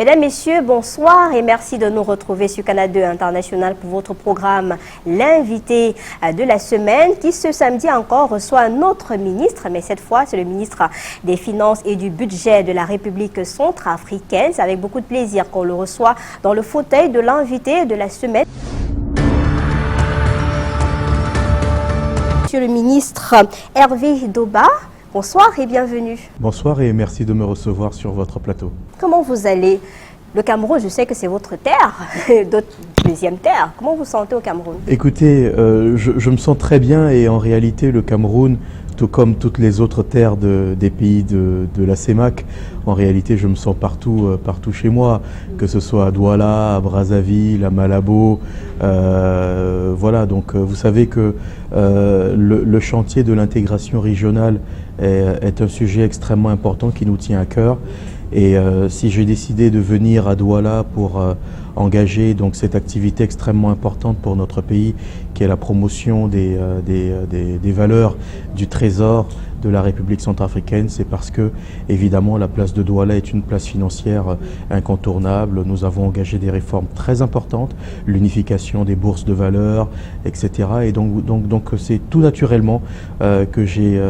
Mesdames, Messieurs, bonsoir et merci de nous retrouver sur Canal 2 International pour votre programme L'invité de la semaine qui ce samedi encore reçoit un autre ministre, mais cette fois c'est le ministre des Finances et du Budget de la République centrafricaine. C'est avec beaucoup de plaisir qu'on le reçoit dans le fauteuil de l'invité de la semaine. Monsieur le ministre Hervé Doba, bonsoir et bienvenue. Bonsoir et merci de me recevoir sur votre plateau. Comment vous allez? Le Cameroun, je sais que c'est votre terre, deuxième terre. Comment vous vous sentez au Cameroun? Écoutez, je me sens très bien et en réalité le Cameroun, tout comme toutes les autres terres des pays de la CEMAC, en réalité je me sens partout chez moi, que ce soit à Douala, à Brazzaville, à Malabo. Voilà, donc vous savez que le chantier de l'intégration régionale est un sujet extrêmement important qui nous tient à cœur. Et si j'ai décidé de venir à Douala pour engager donc cette activité extrêmement importante pour notre pays, qui est la promotion des valeurs du trésor de la République centrafricaine, c'est parce que, évidemment, la place de Douala est une place financière incontournable. Nous avons engagé des réformes très importantes, l'unification des bourses de valeur, etc. Et donc c'est tout naturellement que j'ai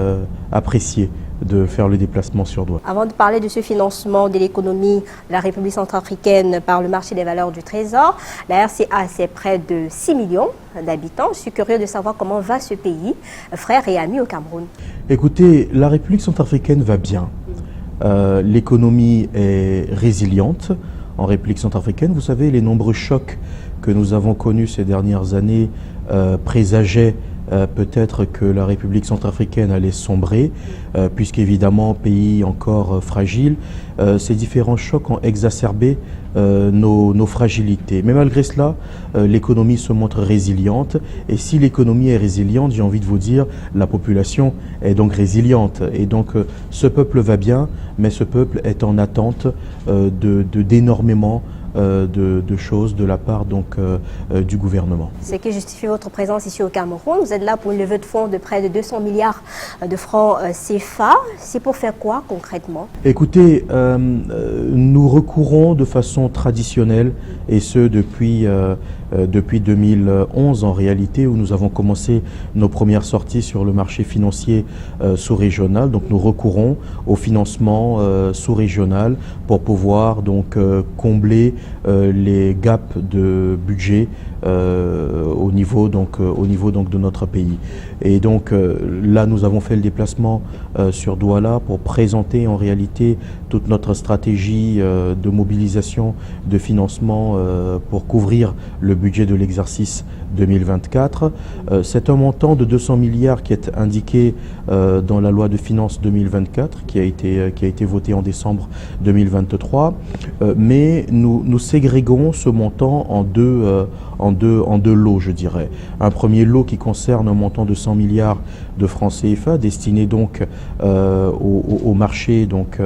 apprécié de faire le déplacement sur Douala. Avant de parler de ce financement de l'économie de la République centrafricaine par le marché des valeurs du Trésor, la RCA, c'est près de 6 millions d'habitants. Je suis curieux de savoir comment va ce pays, frère et ami au Cameroun. Écoutez, la République centrafricaine va bien. L'économie est résiliente en République centrafricaine. Vous savez, les nombreux chocs que nous avons connus ces dernières années présageaient peut-être que la République centrafricaine allait sombrer, puisqu'évidemment, pays encore fragile, ces différents chocs ont exacerbé nos fragilités. Mais malgré cela, l'économie se montre résiliente. Et si l'économie est résiliente, j'ai envie de vous dire, la population est donc résiliente. Et donc, ce peuple va bien, mais ce peuple est en attente d'énormément de choses de la part donc du gouvernement. Ce qui justifie votre présence ici au Cameroun, vous êtes là pour une levée de fonds de près de 200 milliards de francs CFA. C'est pour faire quoi concrètement? Écoutez, nous recourons de façon traditionnelle, et ce depuis 2011 en réalité, où nous avons commencé nos premières sorties sur le marché financier sous-régional. Donc nous recourons au financement sous-régional pour pouvoir donc combler les gaps de budget au niveau de notre pays. Et donc là, nous avons fait le déplacement sur Douala pour présenter en réalité toute notre stratégie de mobilisation de financement pour couvrir le budget de l'exercice 2024. C'est un montant de 200 milliards qui est indiqué dans la loi de finances 2024 qui a été votée en décembre 2023. Mais nous ségrégons ce montant en deux lots, je dirais. Un premier lot qui concerne un montant de 100 milliards de francs CFA destiné donc au marché donc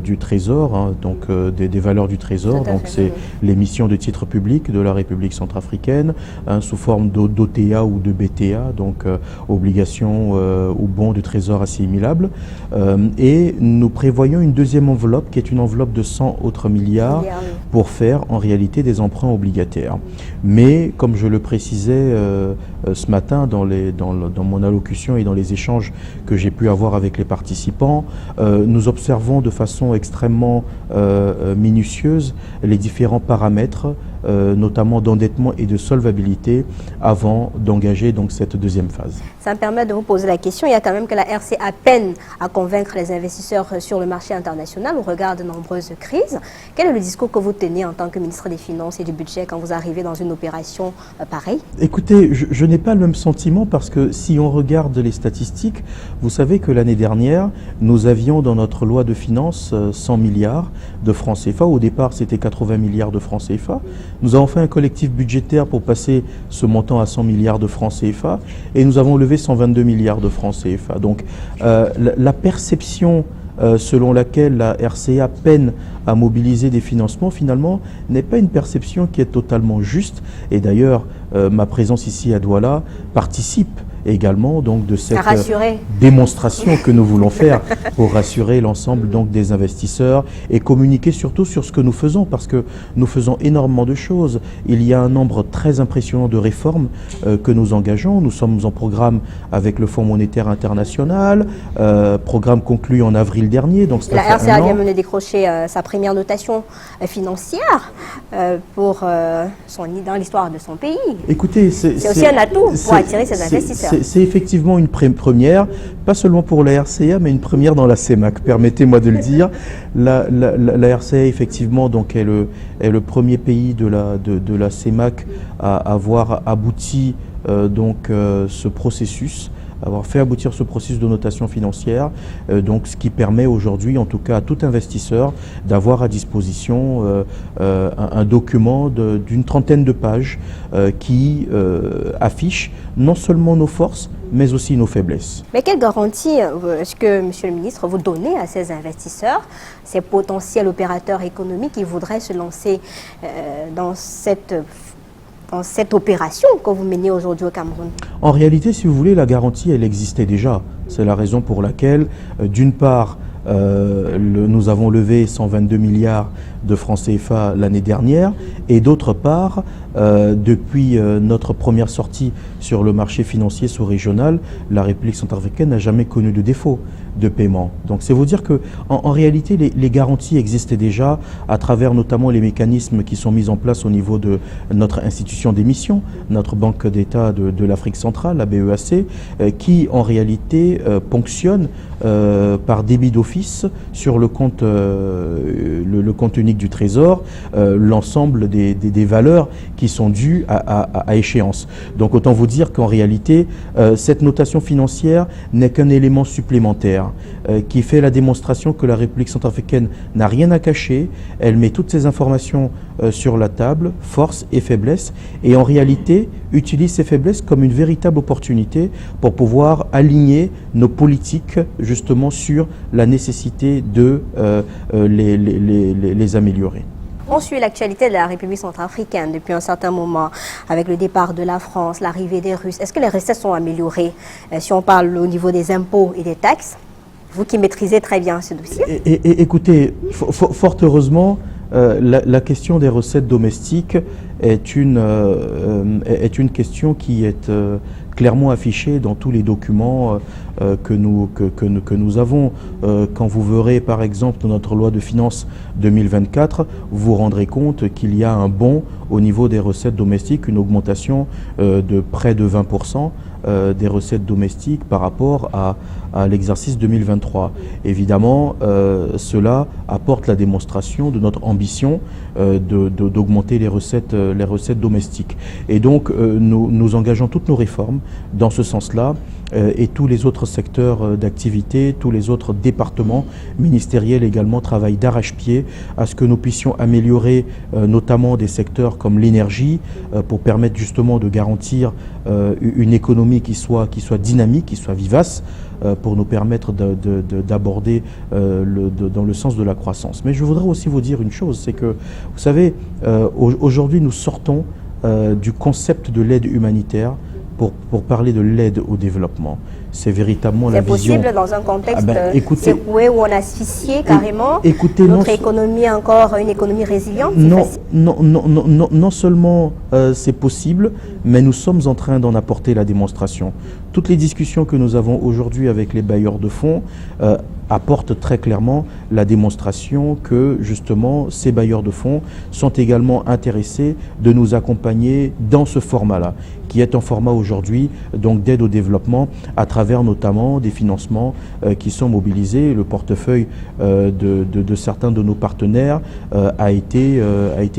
du trésor, hein, donc des valeurs du trésor. Donc c'est l'émission de titres publics de la République centrafricaine, hein, sous forme d'OTA ou de BTA, donc obligations ou bons de trésor assimilables. Et nous prévoyons une deuxième enveloppe qui est une enveloppe de 100 autres milliards pour faire en réalité des emprunts obligataires. Mais comme je le précisais ce matin dans mon allocution et dans les échanges que j'ai pu avoir avec les participants, nous observons de façon extrêmement minutieuse les différents paramètres, notamment d'endettement et de solvabilité, avant d'engager donc cette deuxième phase. Ça me permet de vous poser la question. Il y a quand même que la RCA peine à convaincre les investisseurs sur le marché international au regard de nombreuses crises. Quel est le discours que vous tenez en tant que ministre des Finances et du Budget quand vous arrivez dans une opération pareille? Écoutez, je n'ai pas le même sentiment parce que si on regarde les statistiques, vous savez que l'année dernière, nous avions dans notre loi de finances 100 milliards de francs CFA. Au départ, c'était 80 milliards de francs CFA. Nous avons fait un collectif budgétaire pour passer ce montant à 100 milliards de francs CFA et nous avons levé 122 milliards de francs CFA. Donc la perception selon laquelle la RCA peine à mobiliser des financements, finalement, n'est pas une perception qui est totalement juste. Et d'ailleurs, ma présence ici à Douala participe également donc de cette rassurer. démonstration que nous voulons faire pour rassurer l'ensemble donc des investisseurs et communiquer surtout sur ce que nous faisons, parce que nous faisons énormément de choses. Il y a un nombre très impressionnant de réformes que nous engageons. Nous sommes en programme avec le Fonds monétaire international, programme conclu en avril dernier. Donc la RCA vient de décrocher sa première notation financière dans l'histoire de son pays. Écoutez, c'est aussi un atout pour attirer ces investisseurs. C'est effectivement une première, pas seulement pour la RCA, mais une première dans la CEMAC, permettez-moi de le dire. La RCA, effectivement, donc, est le premier pays de la CEMAC à avoir abouti ce processus, avoir fait aboutir ce processus de notation financière, donc ce qui permet aujourd'hui, en tout cas à tout investisseur, d'avoir à disposition un document d'une trentaine de pages qui affiche non seulement nos forces, mais aussi nos faiblesses. Mais quelle garantie est-ce que, Monsieur le ministre, vous donnez à ces investisseurs, ces potentiels opérateurs économiques qui voudraient se lancer dans cette opération que vous menez aujourd'hui au Cameroun? En réalité, si vous voulez, la garantie, elle existait déjà. C'est la raison pour laquelle, d'une part, nous avons levé 122 milliards de francs CFA l'année dernière, et d'autre part, depuis notre première sortie sur le marché financier sous-régional, la République centrafricaine n'a jamais connu de défaut de paiement. Donc c'est vous dire que en réalité les garanties existaient déjà à travers notamment les mécanismes qui sont mis en place au niveau de notre institution d'émission, notre banque d'État de l'Afrique centrale, la BEAC, qui en réalité ponctionne par débit d'office sur le compte unique du Trésor l'ensemble des valeurs qui sont dues à échéance. Donc autant vous dire qu'en réalité cette notation financière n'est qu'un élément supplémentaire qui fait la démonstration que la République centrafricaine n'a rien à cacher. Elle met toutes ces informations sur la table, forces et faiblesses, et en réalité utilise ces faiblesses comme une véritable opportunité pour pouvoir aligner nos politiques justement sur la nécessité de les améliorer. On suit l'actualité de la République centrafricaine depuis un certain moment, avec le départ de la France, l'arrivée des Russes. Est-ce que les recettes sont améliorées si on parle au niveau des impôts et des taxes? Vous qui maîtrisez très bien ce dossier. Écoutez, fort heureusement, la question des recettes domestiques est une question qui est clairement affichée dans tous les documents que nous avons. Quand vous verrez par exemple dans notre loi de finances 2024, vous vous rendrez compte qu'il y a un bond au niveau des recettes domestiques, une augmentation de près de 20% des recettes domestiques par rapport à l'exercice 2023. Évidemment, cela apporte la démonstration de notre ambition d'augmenter les recettes domestiques. Et donc, nous engageons toutes nos réformes dans ce sens-là, et tous les autres secteurs d'activité, tous les autres départements ministériels également travaillent d'arrache-pied à ce que nous puissions améliorer notamment des secteurs comme l'énergie pour permettre justement de garantir une économie qui soit dynamique, qui soit vivace, pour nous permettre d'aborder dans le sens de la croissance. Mais je voudrais aussi vous dire une chose, c'est que, vous savez, aujourd'hui nous sortons du concept de l'aide humanitaire pour parler de l'aide au développement. C'est véritablement la vision. C'est possible dans un contexte secoué où on a asphyxié carrément notre économie, encore une économie résiliente. Non seulement c'est possible, mais nous sommes en train d'en apporter la démonstration. Toutes les discussions que nous avons aujourd'hui avec les bailleurs de fonds apportent très clairement la démonstration que justement ces bailleurs de fonds sont également intéressés de nous accompagner dans ce format-là, qui est un format aujourd'hui donc d'aide au développement à travers notamment des financements qui sont mobilisés. Le portefeuille de certains de nos partenaires a été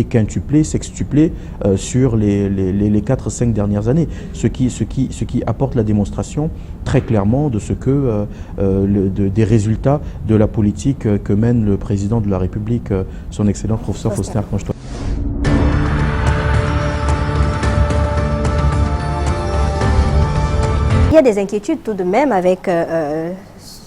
quintuplé, sextuplé sur les 4-5 dernières années, ce qui apporte la démonstration très clairement de ce que des résultats de la politique que mène le président de la République, son excellent professeur Faustin Archange-Touadéra. Il y a des inquiétudes tout de même avec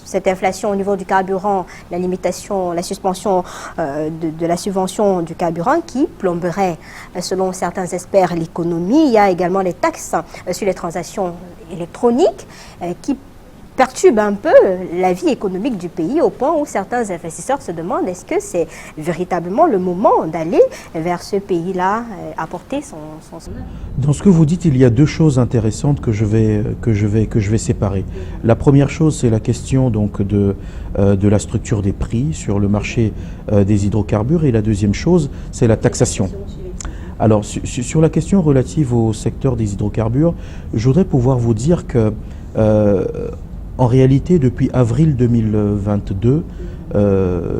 cette inflation au niveau du carburant, la limitation, la suspension de la subvention du carburant qui plomberait, selon certains experts, l'économie. Il y a également les taxes sur les transactions électronique qui perturbe un peu la vie économique du pays au point où certains investisseurs se demandent est-ce que c'est véritablement le moment d'aller vers ce pays-là, apporter son... Dans ce que vous dites, il y a deux choses intéressantes que je vais séparer. La première chose, c'est la question donc de la structure des prix sur le marché des hydrocarbures, et la deuxième chose, c'est la taxation. Alors, sur la question relative au secteur des hydrocarbures, je voudrais pouvoir vous dire que en réalité, depuis avril 2022,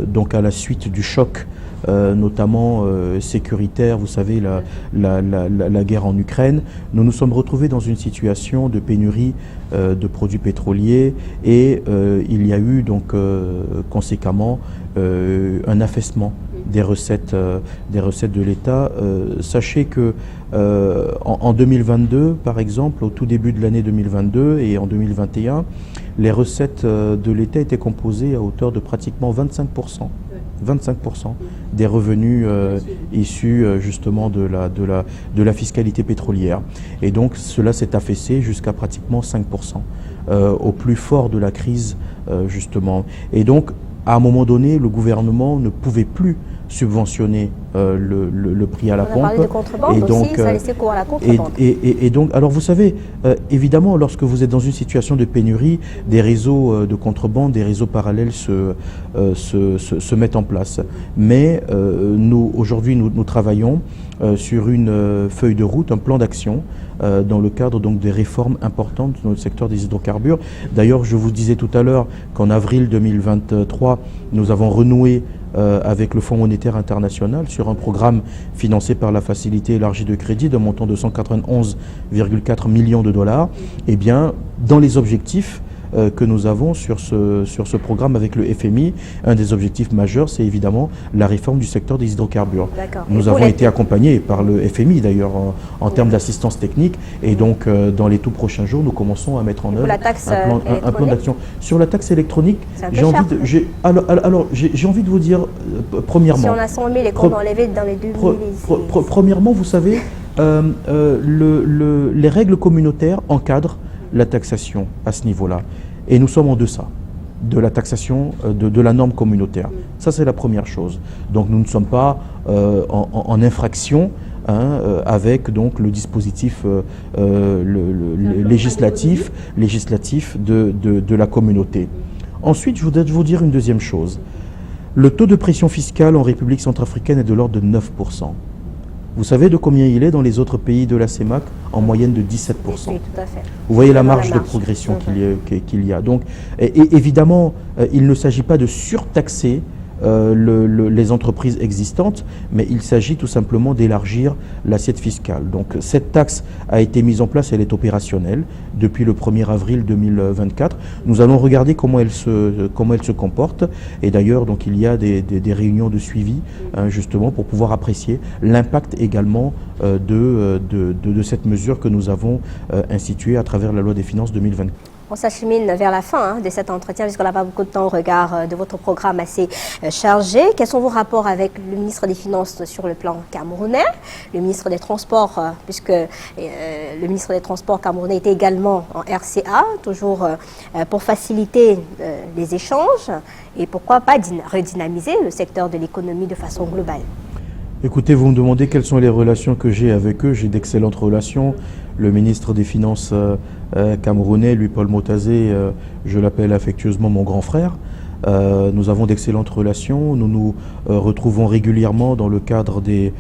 donc à la suite du choc, notamment sécuritaire, vous savez, la guerre en Ukraine, nous nous sommes retrouvés dans une situation de pénurie de produits pétroliers, et il y a eu donc conséquemment un affaissement des recettes de l'État. Sachez que en 2022, par exemple, au tout début de l'année 2022 et en 2021, les recettes de l'État étaient composées à hauteur de pratiquement 25% des revenus issus justement de la fiscalité pétrolière. Et donc cela s'est affaissé jusqu'à pratiquement 5% au plus fort de la crise justement. Et donc à un moment donné, le gouvernement ne pouvait plus subventionner le prix à la pompe. On a parlé de contrebande aussi, ça laissait cours à la contrebande. Et donc, alors vous savez, évidemment, lorsque vous êtes dans une situation de pénurie, des réseaux de contrebande, des réseaux parallèles se mettent en place. Mais nous, aujourd'hui, nous travaillons sur une feuille de route, un plan d'action, dans le cadre donc des réformes importantes dans le secteur des hydrocarbures. D'ailleurs, je vous disais tout à l'heure qu'en avril 2023, nous avons renoué avec le Fonds monétaire international sur un programme financé par la facilité élargie de crédit d'un montant de 191,4 millions de dollars. Eh bien, dans les objectifs que nous avons sur ce programme avec le FMI, un des objectifs majeurs, c'est évidemment la réforme du secteur des hydrocarbures. Nous avons été accompagnés par le FMI d'ailleurs en termes d'assistance technique, et donc dans les tout prochains jours, nous commençons à mettre en œuvre un plan d'action. Sur la taxe électronique, j'ai envie de vous dire, premièrement... Si on a 100 000 et qu'on enlevait dans les 2 000... Premièrement, vous savez, les règles communautaires encadrent la taxation à ce niveau-là. Et nous sommes en deçà de la taxation, de la norme communautaire. Ça, c'est la première chose. Donc, nous ne sommes pas en infraction avec donc, le dispositif législatif de la communauté. Ensuite, je voudrais vous dire une deuxième chose. Le taux de pression fiscale en République centrafricaine est de l'ordre de 9%. Vous savez de combien il est dans les autres pays de la CEMAC? En moyenne de 17%. Oui, tout à fait. Vous voyez la marge de progression qu'il y a. Donc, évidemment, il ne s'agit pas de surtaxer les entreprises existantes, mais il s'agit tout simplement d'élargir l'assiette fiscale. Donc cette taxe a été mise en place, elle est opérationnelle depuis le 1er avril 2024. Nous allons regarder comment elle se comporte, et d'ailleurs donc il y a des réunions de suivi justement pour pouvoir apprécier l'impact également de cette mesure que nous avons instituée à travers la loi des finances 2024. On s'achemine vers la fin de cet entretien, puisqu'on n'a pas beaucoup de temps au regard de votre programme assez chargé. Quels sont vos rapports avec le ministre des Finances sur le plan camerounais, le ministre des Transports, puisque le ministre des Transports camerounais était également en RCA, toujours pour faciliter les échanges, et pourquoi pas redynamiser le secteur de l'économie de façon globale? Écoutez, vous me demandez quelles sont les relations que j'ai avec eux. J'ai d'excellentes relations. Le ministre des Finances camerounais, lui, Paul Motazé, je l'appelle affectueusement mon grand frère. Nous avons d'excellentes relations. Nous nous retrouvons régulièrement dans le cadre des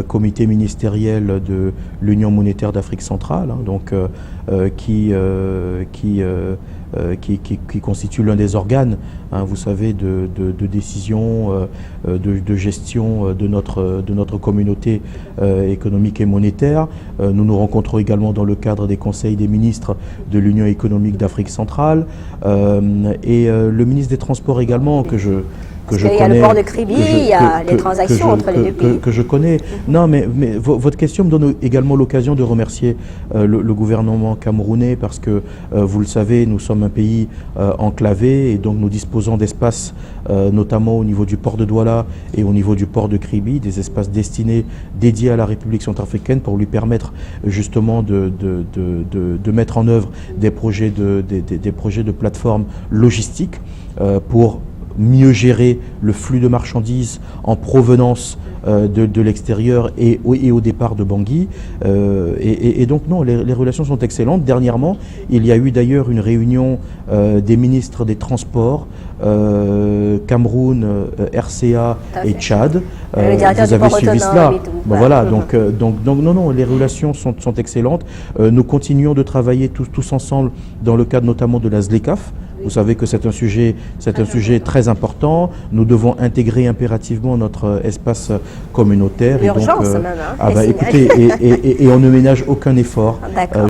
comités ministériels de l'Union monétaire d'Afrique centrale, donc qui constitue l'un des organes, vous savez, de décision, de gestion de notre communauté économique et monétaire. Nous nous rencontrons également dans le cadre des conseils des ministres de l'Union économique d'Afrique centrale, et le ministre des Transports également, que Parce qu'il y a le port de Kribi, il y a les transactions entre les deux pays. Que je connais. Non, mais votre question me donne également l'occasion de remercier le gouvernement camerounais parce que, vous le savez, nous sommes un pays enclavé et donc nous disposons d'espaces, notamment au niveau du port de Douala et au niveau du port de Kribi, des espaces dédiés à la République centrafricaine pour lui permettre justement de mettre en œuvre des projets de plateformes logistiques pour mieux gérer le flux de marchandises en provenance de l'extérieur et au départ de Bangui. Et donc non, les relations sont excellentes. Dernièrement, il y a eu d'ailleurs une réunion des ministres des Transports, Cameroun, RCA et Tchad. Vous avez suivi cela. Bon, voilà, donc non, les relations sont excellentes. Nous continuons de travailler tous ensemble dans le cadre notamment de la ZLECAf. Vous savez que c'est un sujet très important. Nous devons intégrer impérativement notre espace communautaire. L'urgence même. Écoutez, et on ne ménage aucun effort. D'accord.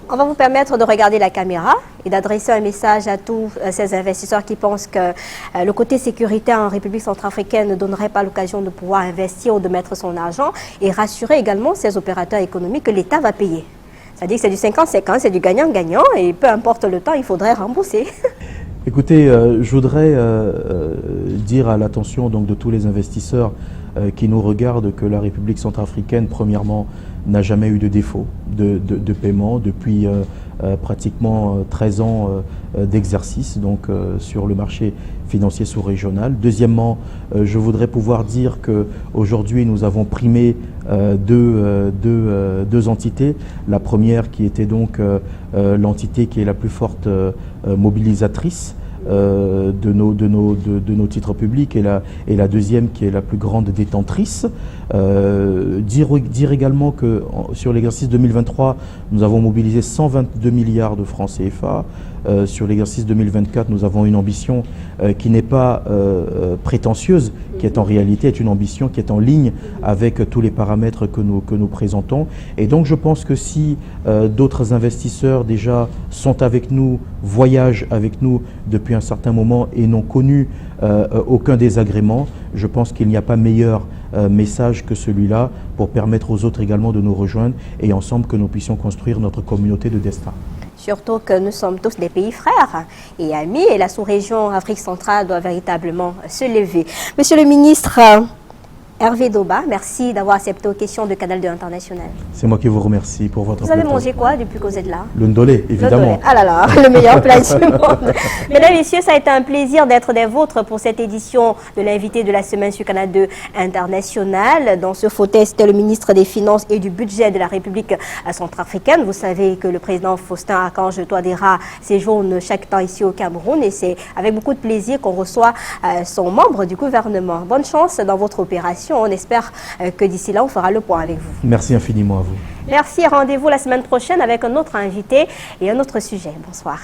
On va vous permettre de regarder la caméra et d'adresser un message à tous ces investisseurs qui pensent que le côté sécuritaire en République centrafricaine ne donnerait pas l'occasion de pouvoir investir ou de mettre son argent, et rassurer également ces opérateurs économiques que l'État va payer. C'est-à-dire que c'est du 50-50, c'est du gagnant-gagnant et peu importe le temps, il faudrait rembourser. Écoutez, je voudrais dire à l'attention donc de tous les investisseurs qui nous regardent que la République centrafricaine, premièrement, n'a jamais eu de défaut de paiement depuis pratiquement 13 ans d'exercice donc sur le marché financier sous-régional. Deuxièmement, je voudrais pouvoir dire qu'aujourd'hui nous avons primé deux entités. La première qui était donc l'entité qui est la plus forte mobilisatrice de nos titres publics, et la deuxième qui est la plus grande détentrice. Dire également que sur l'exercice 2023, nous avons mobilisé 122 milliards de francs CFA. Sur l'exercice 2024, nous avons une ambition qui n'est pas prétentieuse, qui est en réalité une ambition qui est en ligne avec tous les paramètres que nous présentons. Et donc je pense que si d'autres investisseurs déjà sont avec nous, voyagent avec nous depuis un certain moment et n'ont connu aucun désagrément, je pense qu'il n'y a pas meilleur message que celui-là pour permettre aux autres également de nous rejoindre et ensemble que nous puissions construire notre communauté de destin. Surtout que nous sommes tous des pays frères et amis, et la sous-région Afrique centrale doit véritablement se lever. Monsieur le ministre Hervé Doba, merci d'avoir accepté aux questions de Canal 2 International. C'est moi qui vous remercie pour votre Vous avez mangé quoi depuis que vous êtes là? Le ndolé, évidemment. Ah là là, le meilleur plat du monde. Mesdames et messieurs, ça a été un plaisir d'être des vôtres pour cette édition de l'invité de la semaine sur Canal 2 International. Dans ce fauteuil, c'était le ministre des Finances et du Budget de la République centrafricaine. Vous savez que le président Faustin Archange Touadéra séjourne chaque temps ici au Cameroun, et c'est avec beaucoup de plaisir qu'on reçoit son membre du gouvernement. Bonne chance dans votre opération. On espère que d'ici là, on fera le point avec vous. Merci infiniment à vous. Merci, rendez-vous la semaine prochaine avec un autre invité et un autre sujet. Bonsoir.